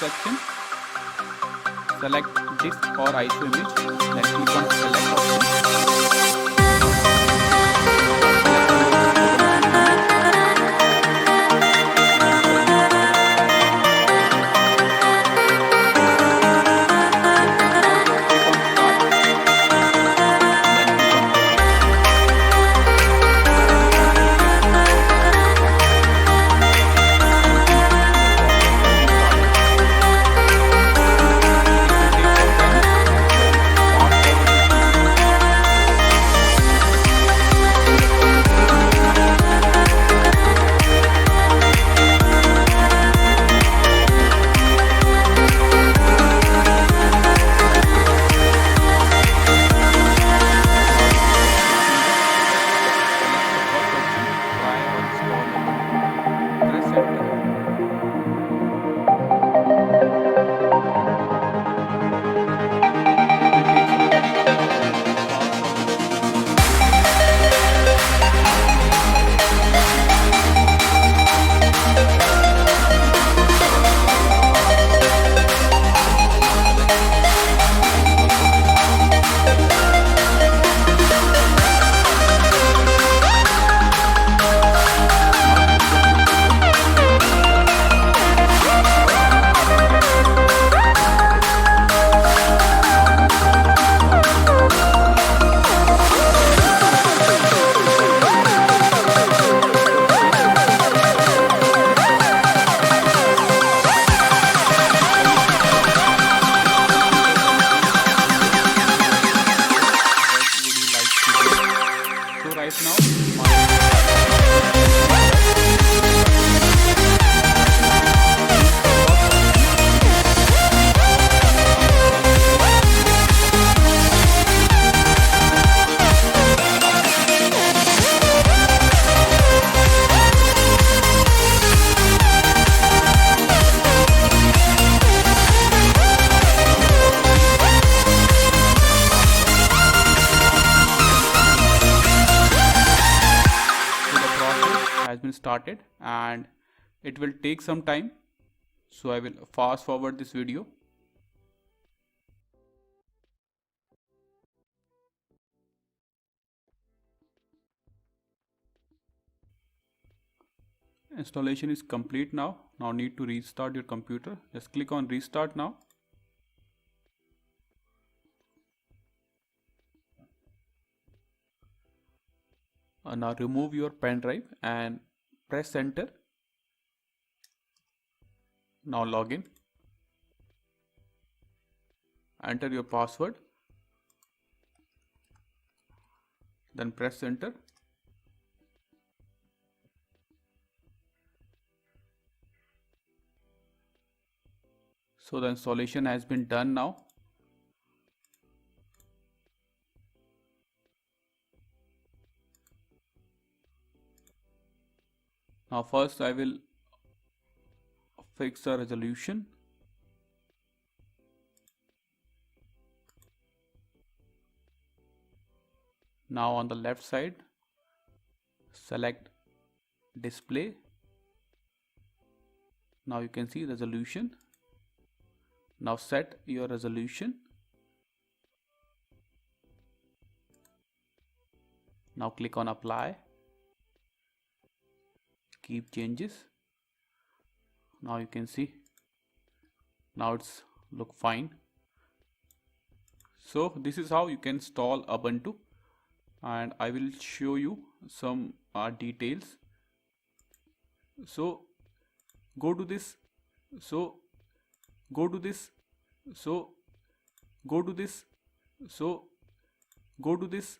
section, select disk or ISO image, then click on select option. Has been started and it will take some time, so I will fast forward this video. Installation is complete now. Now need to restart your computer. Just click on restart now. Now remove your pen drive and press enter. Now log in. Enter your password. Then press enter. So the installation has been done now. Now first I will fix the resolution. Now on the left side, select display. Now you can see resolution. Now set your resolution. Now click on apply. Keep changes. Now you can see, now it's look fine. So this is how you can install Ubuntu, and I will show you some details. So go to this, so go to this, so go to this, so go to this,